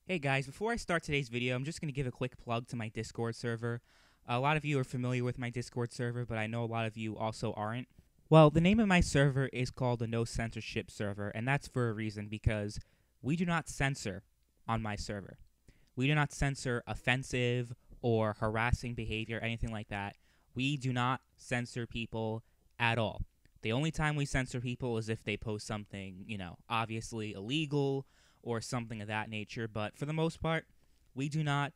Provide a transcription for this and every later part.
Hey guys, before I start today's video, I'm just going to give a quick plug to my Discord server. A lot of you are familiar with my Discord server, but I know a lot of you also aren't. Well, the name of my server is called the No Censorship server, and that's for a reason because we do not censor on my server. We do not censor offensive or harassing behavior, anything like that. We do not censor people at all. The only time we censor people is if they post something, obviously illegal or something of that nature. But for the most part, we do not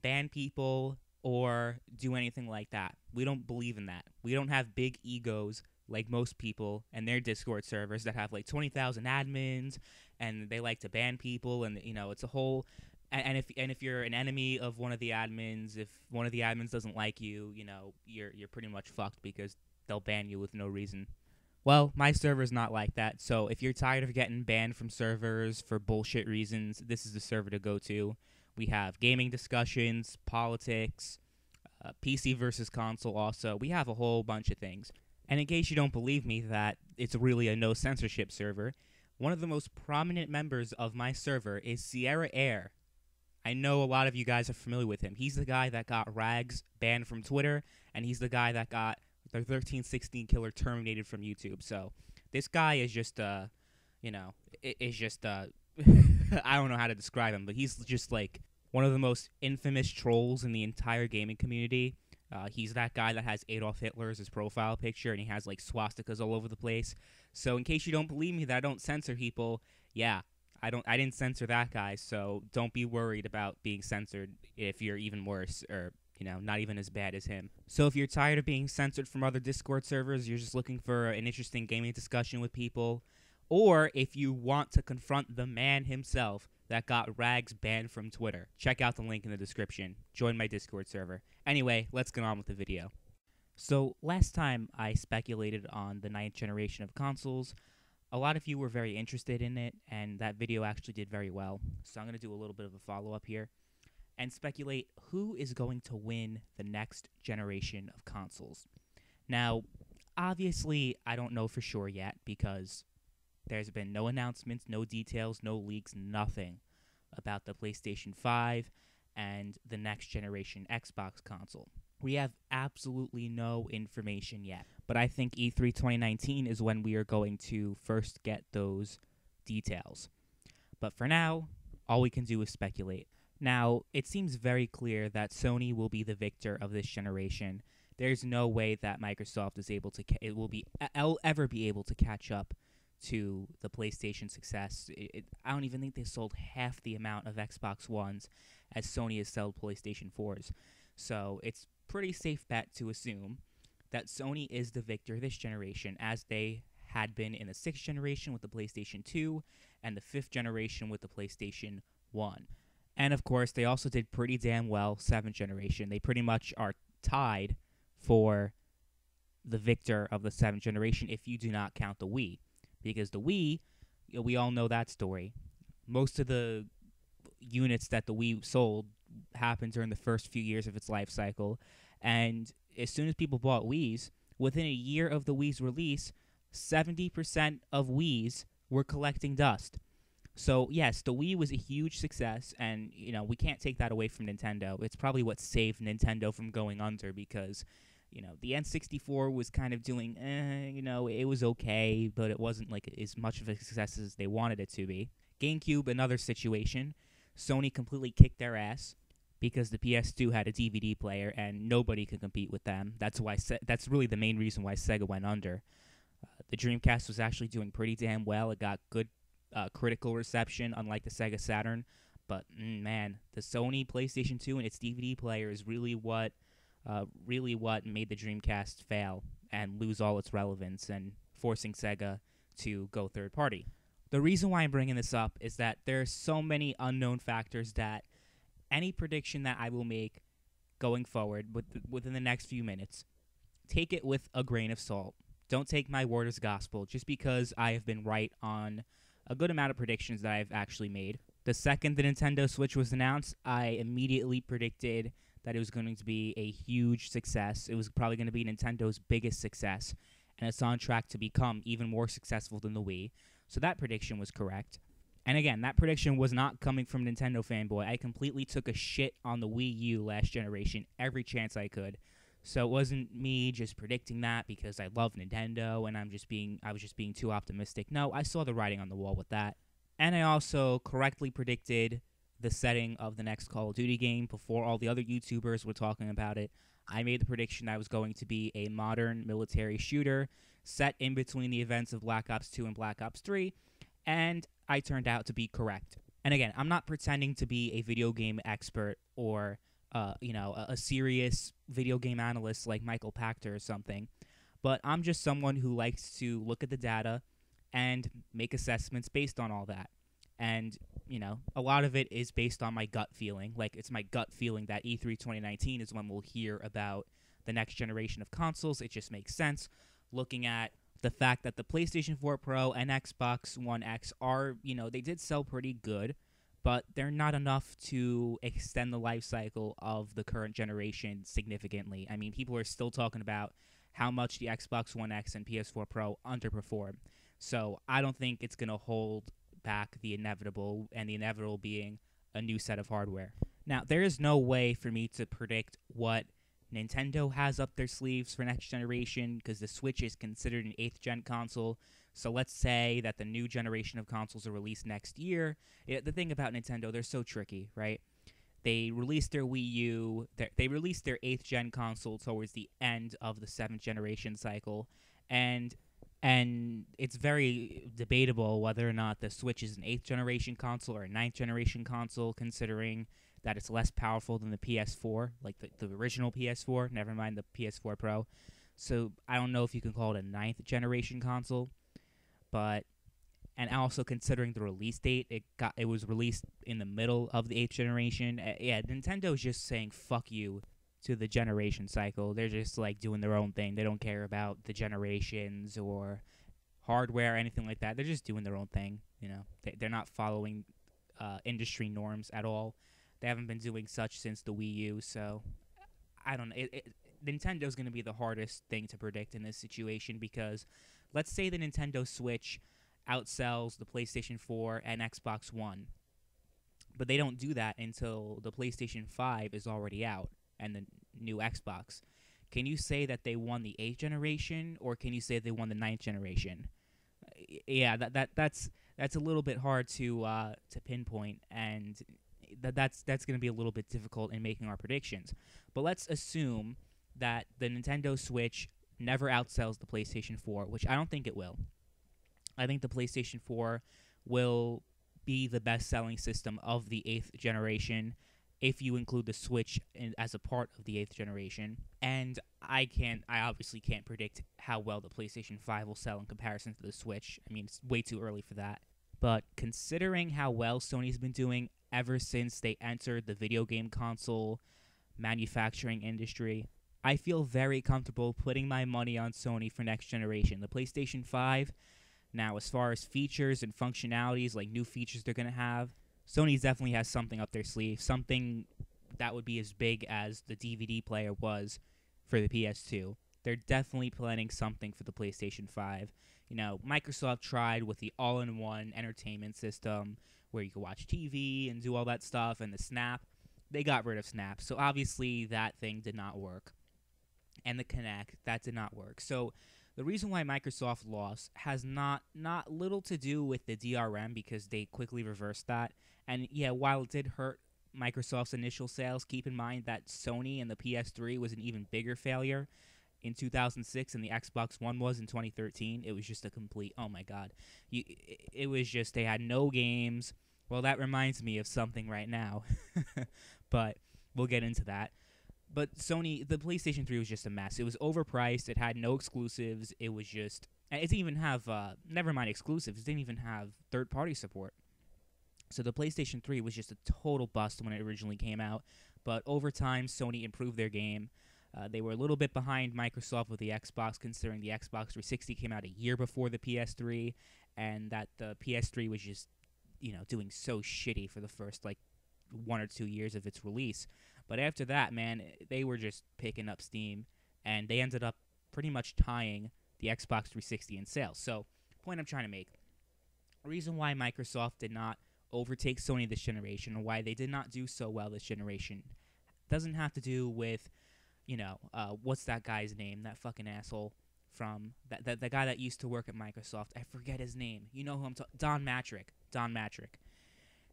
ban people or do anything like that. We don't believe in that. We don't have big egos like most people and their Discord servers that have like 20,000 admins and they like to ban people and it's a whole and if you're an enemy of one of the admins, if one of the admins doesn't like you, you're pretty much fucked because they'll ban you with no reason. Well, my server's not like that, so if you're tired of getting banned from servers for bullshit reasons, this is the server to go to. We have gaming discussions, politics, PC versus console also. We have a whole bunch of things. And in case you don't believe me that it's really a no censorship server, one of the most prominent members of my server is Sierra Air. I know a lot of you guys are familiar with him. He's the guy that got Rags banned from Twitter, and he's the guy that got the 1316 killer terminated from YouTube. So this guy is just, I don't know how to describe him, but he's just like one of the most infamous trolls in the entire gaming community. He's that guy that has Adolf Hitler as his profile picture, and he has like swastikas all over the place. So in case you don't believe me that I don't censor people, yeah, I didn't censor that guy. So don't be worried about being censored if you're even worse or not even as bad as him. So if you're tired of being censored from other Discord servers, you're just looking for an interesting gaming discussion with people, or if you want to confront the man himself that got Rags banned from Twitter, check out the link in the description. Join my Discord server. Anyway, let's get on with the video. So last time I speculated on the 9th generation of consoles, a lot of you were very interested in it, and that video actually did very well. So I'm going to do a little bit of a follow-up here and speculate who is going to win the next generation of consoles. Now, obviously, I don't know for sure yet because there's been no announcements, no details, no leaks, nothing about the PlayStation 5 and the next generation Xbox console. We have absolutely no information yet, but I think E3 2019 is when we are going to first get those details. But for now, all we can do is speculate. Now, it seems very clear that Sony will be the victor of this generation. There's no way that Microsoft is able to ever be able to catch up to the PlayStation success. I don't even think they sold half the amount of Xbox Ones as Sony has sold PlayStation 4s. So it's pretty safe bet to assume that Sony is the victor this generation, as they had been in the 6th generation with the PlayStation 2 and the 5th generation with the PlayStation 1. And of course, they also did pretty damn well 7th generation. They pretty much are tied for the victor of the 7th generation if you do not count the Wii. Because the Wii, we all know that story. Most of the units that the Wii sold happened during the first few years of its life cycle. And as soon as people bought Wiis, within a year of the Wii's release, 70% of Wiis were collecting dust. So, yes, the Wii was a huge success, and, we can't take that away from Nintendo. It's probably what saved Nintendo from going under because, the N64 was kind of doing, it was okay, but it wasn't, like, as much of a success as they wanted it to be. GameCube, another situation. Sony completely kicked their ass because the PS2 had a DVD player, and nobody could compete with them. That's really the main reason why Sega went under. The Dreamcast was actually doing pretty damn well. It got good critical reception, unlike the Sega Saturn. But man, the Sony PlayStation 2 and its DVD player is really what made the Dreamcast fail and lose all its relevance and forcing Sega to go third party. The reason why I'm bringing this up is that there are so many unknown factors that any prediction that I will make going forward within the next few minutes, take it with a grain of salt. Don't take my word as gospel just because I have been right on a good amount of predictions that I've actually made. The second the Nintendo Switch was announced, I immediately predicted that it was going to be a huge success. It was probably going to be Nintendo's biggest success, and it's on track to become even more successful than the Wii. So that prediction was correct. And again, that prediction was not coming from Nintendo fanboy. I completely took a shit on the Wii U last generation every chance I could. So it wasn't me just predicting that because I love Nintendo and I was just being too optimistic. No, I saw the writing on the wall with that. And I also correctly predicted the setting of the next Call of Duty game before all the other YouTubers were talking about it. I made the prediction that it was going to be a modern military shooter set in between the events of Black Ops 2 and Black Ops 3, and I turned out to be correct. And again, I'm not pretending to be a video game expert or a serious video game analyst like Michael Pachter or something, but I'm just someone who likes to look at the data and make assessments based on all that. And, a lot of it is based on my gut feeling. Like, it's my gut feeling that E3 2019 is when we'll hear about the next generation of consoles. It just makes sense looking at the fact that the PlayStation 4 Pro and Xbox One X are, they did sell pretty good, but they're not enough to extend the life cycle of the current generation significantly. I mean, people are still talking about how much the Xbox One X and PS4 Pro underperform. So I don't think it's going to hold back the inevitable, and the inevitable being a new set of hardware. Now, there is no way for me to predict what Nintendo has up their sleeves for next generation because the Switch is considered an 8th gen console. So let's say that the new generation of consoles are released next year. The thing about Nintendo, they're so tricky, right? They released their Wii U, they released their 8th gen console towards the end of the 7th generation cycle, and it's very debatable whether or not the Switch is an 8th generation console or a 9th generation console, considering that it's less powerful than the PS4, like the original PS4, never mind the PS4 Pro. So I don't know if you can call it a 9th generation console, but, and also considering the release date, it was released in the middle of the 8th generation. Nintendo's just saying fuck you to the generation cycle. They're just like doing their own thing. They don't care about the generations or hardware or anything like that. They're just doing their own thing. They're not following industry norms at all. They haven't been doing such since the Wii U. So I don't know. Nintendo's going to be the hardest thing to predict in this situation because let's say the Nintendo Switch outsells the PlayStation 4 and Xbox One, but they don't do that until the PlayStation 5 is already out and the new Xbox. Can you say that they won the 8th generation, or can you say they won the 9th generation? Yeah, that's a little bit hard to pinpoint, and that's going to be a little bit difficult in making our predictions. But let's assume that the Nintendo Switch never outsells the PlayStation 4, which I don't think it will. I think the PlayStation 4 will be the best-selling system of the 8th generation, if you include the Switch as a part of the 8th generation. And I obviously can't predict how well the PlayStation 5 will sell in comparison to the Switch. I mean, it's way too early for that. But considering how well Sony's been doing ever since they entered the video game console manufacturing industry, I feel very comfortable putting my money on Sony for next generation. The PlayStation 5, now as far as features and functionalities, like new features they're going to have, Sony definitely has something up their sleeve, something that would be as big as the DVD player was for the PS2. They're definitely planning something for the PlayStation 5. Microsoft tried with the all-in-one entertainment system where you could watch TV and do all that stuff, and the Snap. They got rid of Snap, so obviously that thing did not work. And the Kinect, that did not work. So the reason why Microsoft lost has not little to do with the DRM, because they quickly reversed that. And yeah, while it did hurt Microsoft's initial sales, keep in mind that Sony and the PS3 was an even bigger failure in 2006 than the Xbox One was in 2013. It was just a complete, oh my god. It was just, they had no games. Well, that reminds me of something right now. But we'll get into that. But Sony, the PlayStation 3 was just a mess. It was overpriced. It had no exclusives. It was just, it didn't even have, never mind exclusives, it didn't even have third-party support. So the PlayStation 3 was just a total bust when it originally came out. But over time, Sony improved their game. They were a little bit behind Microsoft with the Xbox, considering the Xbox 360 came out a year before the PS3, and that the PS3 was just, doing so shitty for the first, 1 or 2 years of its release. But after that, man, they were just picking up steam, and they ended up pretty much tying the Xbox 360 in sales. So, point I'm trying to make, reason why Microsoft did not overtake Sony this generation, or why they did not do so well this generation, doesn't have to do with, what's that guy's name? That fucking asshole from that the guy that used to work at Microsoft. I forget his name. You know who I'm talking? Don Matrick. Don Matrick.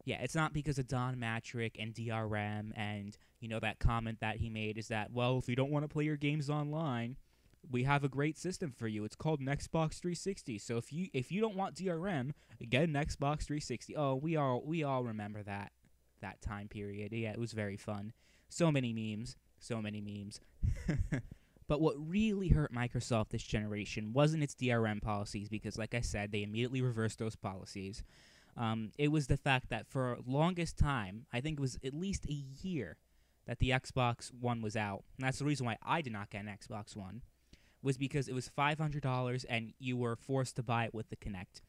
Yeah, it's not because of Don Matrick and DRM and that comment that he made is that, well, if you don't want to play your games online, we have a great system for you. It's called an Xbox 360. So if you don't want DRM, get an Xbox 360. Oh, we all remember that time period. Yeah, it was very fun. So many memes. But what really hurt Microsoft this generation wasn't its DRM policies, because, like I said, they immediately reversed those policies. It was the fact that for longest time, I think it was at least a year, that the Xbox One was out. And that's the reason why I did not get an Xbox One, was because it was $500 and you were forced to buy it with the Kinect.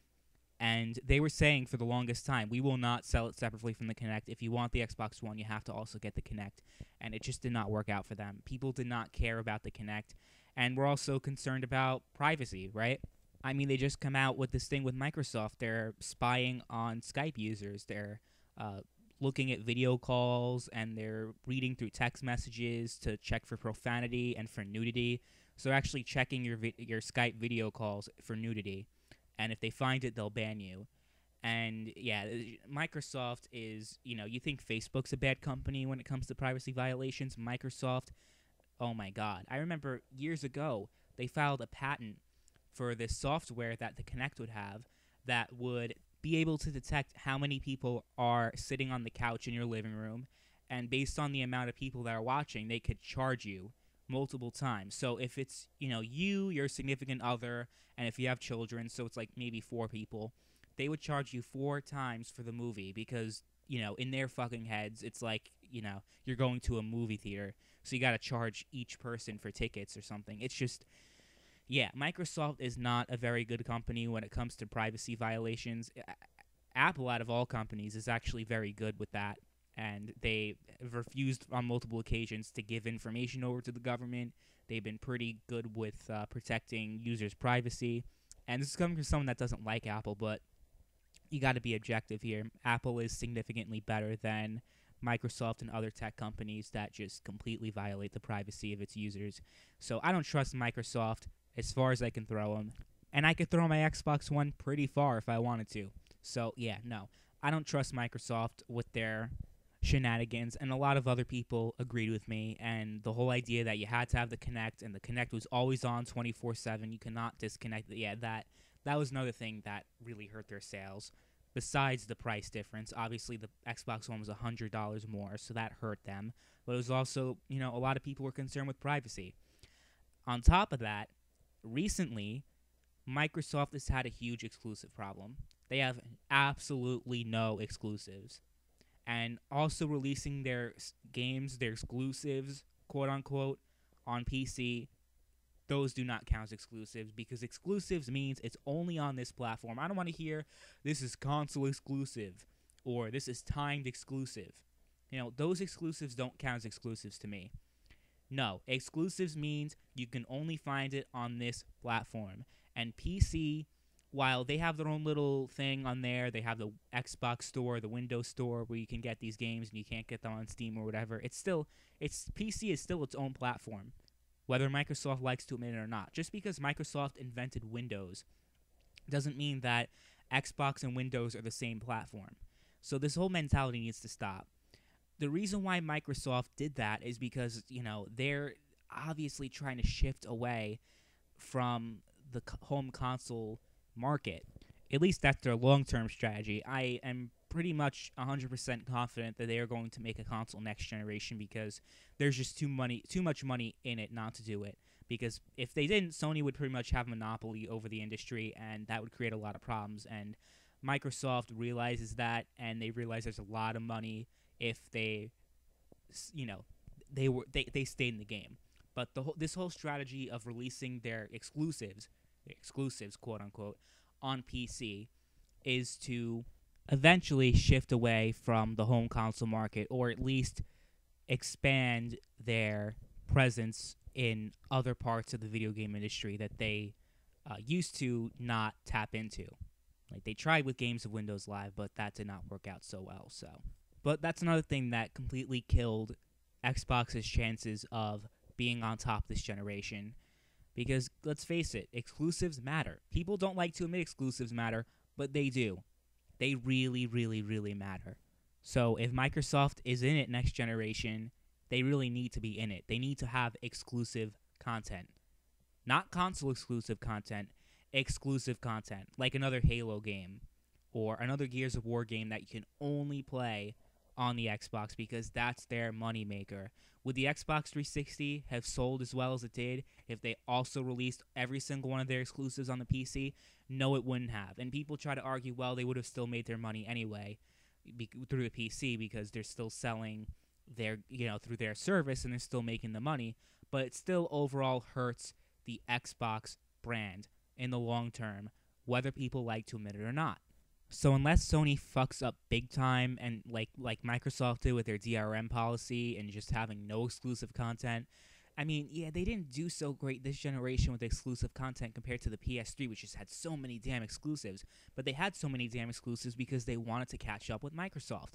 And they were saying for the longest time, we will not sell it separately from the Kinect. If you want the Xbox One, you have to also get the Kinect. And it just did not work out for them. People did not care about the Kinect. And we're also concerned about privacy, right? I mean, they just come out with this thing with Microsoft. They're spying on Skype users. They're looking at video calls, and they're reading through text messages to check for profanity and for nudity. So they're actually checking your Skype video calls for nudity. And if they find it, they'll ban you. And yeah, Microsoft is, you think Facebook's a bad company when it comes to privacy violations. Microsoft, oh my God. I remember years ago, they filed a patent for this software that the Kinect would have that would be able to detect how many people are sitting on the couch in your living room. And based on the amount of people that are watching, they could charge you multiple times. So if it's, you, your significant other, and if you have children, so it's like maybe 4 people, they would charge you 4 times for the movie because, in their fucking heads, it's like, you're going to a movie theater. So you got to charge each person for tickets or something. It's just, yeah, Microsoft is not a very good company when it comes to privacy violations. Apple, out of all companies, is actually very good with that. And they refused on multiple occasions to give information over to the government. They've been pretty good with protecting users' privacy. And this is coming from someone that doesn't like Apple, but you got to be objective here. Apple is significantly better than Microsoft and other tech companies that just completely violate the privacy of its users. So I don't trust Microsoft as far as I can throw them. And I could throw my Xbox One pretty far if I wanted to. So yeah, no. I don't trust Microsoft with their shenanigans, and a lot of other people agreed with me. And the whole idea that you had to have the Kinect, and the Kinect was always on 24/7, you cannot disconnect it. Yeah, that was another thing that really hurt their sales. Besides the price difference, obviously the Xbox One was $100 more, so that hurt them. But it was also, a lot of people were concerned with privacy. On top of that, recently, Microsoft has had a huge exclusive problem. They have absolutely no exclusives. And also releasing their games, their exclusives, quote-unquote, on PC, those do not count as exclusives, because exclusives means it's only on this platform. I don't want to hear, this is console exclusive, or this is timed exclusive. Those exclusives don't count as exclusives to me. No, exclusives means you can only find it on this platform. And PC, while they have their own little thing on there, they have the Xbox store, the Windows store, where you can get these games and you can't get them on Steam or whatever. PC is still its own platform, whether Microsoft likes to admit it or not. Just because Microsoft invented Windows doesn't mean that Xbox and Windows are the same platform. So this whole mentality needs to stop. The reason why Microsoft did that is because, they're obviously trying to shift away from the home console market. At least that's their long-term strategy. I am pretty much 100% confident that they are going to make a console next generation, because there's just too much money in it not to do it. Because if they didn't, Sony would pretty much have a monopoly over the industry, and that would create a lot of problems. And Microsoft realizes that, and they realize there's a lot of money if they stayed in the game. But this whole strategy of releasing their exclusives, quote unquote, on PC is to eventually shift away from the home console market, or at least expand their presence in other parts of the video game industry that they used to not tap into. Like, they tried with games of Windows Live, but that did not work out so well. But that's another thing that completely killed Xbox's chances of being on top this generation. Because, let's face it, exclusives matter. People don't like to admit exclusives matter, but they do. They really, really, really matter. So if Microsoft is in it next generation, they really need to be in it. They need to have exclusive content. Not console exclusive content, exclusive content. Like another Halo game or another Gears of War game that you can only play on the Xbox because that's their moneymaker. Would the Xbox 360 have sold as well as it did if they also released every single one of their exclusives on the PC? No, it wouldn't have. And people try to argue, well, they would have still made their money anyway through the PC because they're still selling their, through their service and they're still making the money. But it still overall hurts the Xbox brand in the long term, whether people like to admit it or not. So unless Sony fucks up big time and like Microsoft did with their DRM policy and just having no exclusive content, I mean, yeah, they didn't do so great this generation with exclusive content compared to the PS3, which just had so many damn exclusives. But they had so many damn exclusives because they wanted to catch up with Microsoft,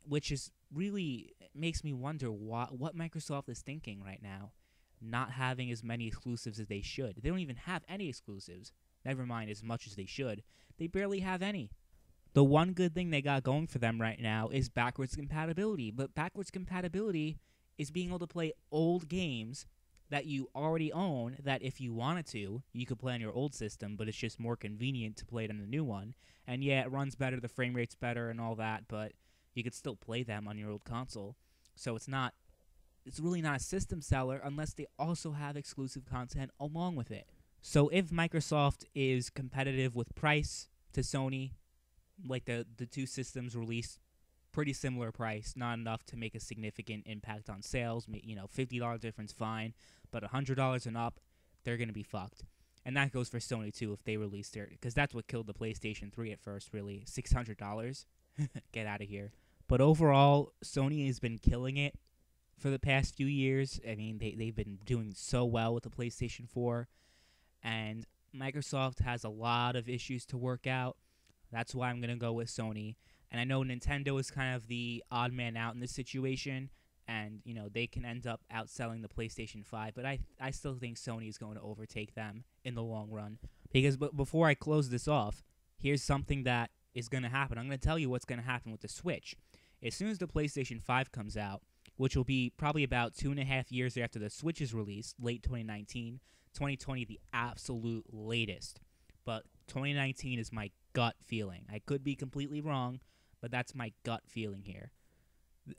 which is really makes me wonder what Microsoft is thinking right now, not having as many exclusives as they should. They don't even have any exclusives. Never mind as much as they should. They barely have any. The one good thing they got going for them right now is backwards compatibility. But backwards compatibility is being able to play old games that you already own that if you wanted to, you could play on your old system, but it's just more convenient to play it on the new one. And yeah, it runs better, the frame rate's better and all that, but you could still play them on your old console. So it's really not a system seller unless they also have exclusive content along with it. So if Microsoft is competitive with price to Sony, like the two systems released pretty similar price, not enough to make a significant impact on sales, $50 difference fine, but $100 and up, they're going to be fucked. And that goes for Sony too if they release their, because that's what killed the PlayStation 3 at first, really, $600. Get out of here. But overall, Sony has been killing it for the past few years. I mean, they've been doing so well with the PlayStation 4. And Microsoft has a lot of issues to work out. That's why I'm going to go with Sony. And I know Nintendo is kind of the odd man out in this situation. And, they can end up outselling the PlayStation 5. But I still think Sony is going to overtake them in the long run. Because before I close this off, here's something that is going to happen. I'm going to tell you what's going to happen with the Switch. As soon as the PlayStation 5 comes out, which will be probably about 2.5 years after the Switch is released, late 2019, 2020 the absolute latest. But 2019 is my gut feeling. I could be completely wrong, but that's my gut feeling here.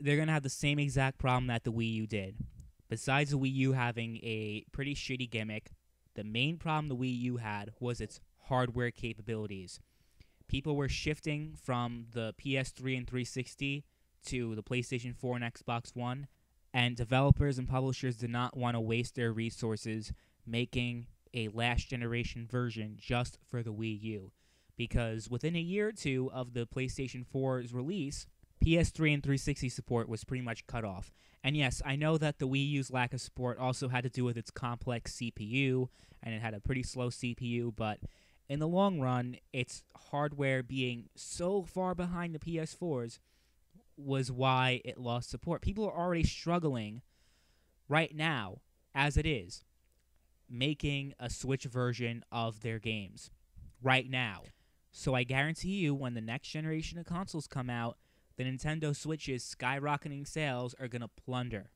They're going to have the same exact problem that the Wii U did. Besides the Wii U having a pretty shitty gimmick, the main problem the Wii U had was its hardware capabilities. People were shifting from the PS3 and 360 to the PlayStation 4 and Xbox One, and developers and publishers did not want to waste their resources making a last generation version just for the Wii U. Because within a year or two of the PlayStation 4's release, PS3 and 360 support was pretty much cut off. And yes, I know that the Wii U's lack of support also had to do with its complex CPU, and it had a pretty slow CPU, but in the long run, its hardware being so far behind the PS4's was why it lost support. People are already struggling right now, as it is, making a Switch version of their games right now. So I guarantee you when the next generation of consoles come out, the Nintendo Switch's skyrocketing sales are going to plunder.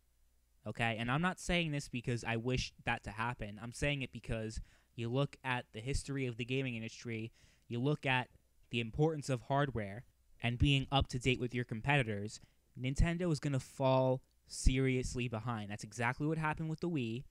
Okay? And I'm not saying this because I wish that to happen. I'm saying it because you look at the history of the gaming industry, you look at the importance of hardware and being up to date with your competitors, Nintendo is going to fall seriously behind. That's exactly what happened with the Wii.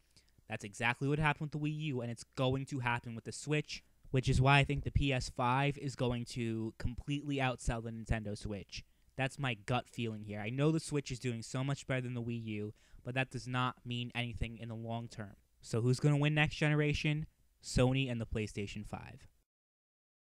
That's exactly what happened with the Wii U, and it's going to happen with the Switch, which is why I think the PS5 is going to completely outsell the Nintendo Switch. That's my gut feeling here. I know the Switch is doing so much better than the Wii U, but that does not mean anything in the long term. So who's going to win next generation? Sony and the PlayStation 5.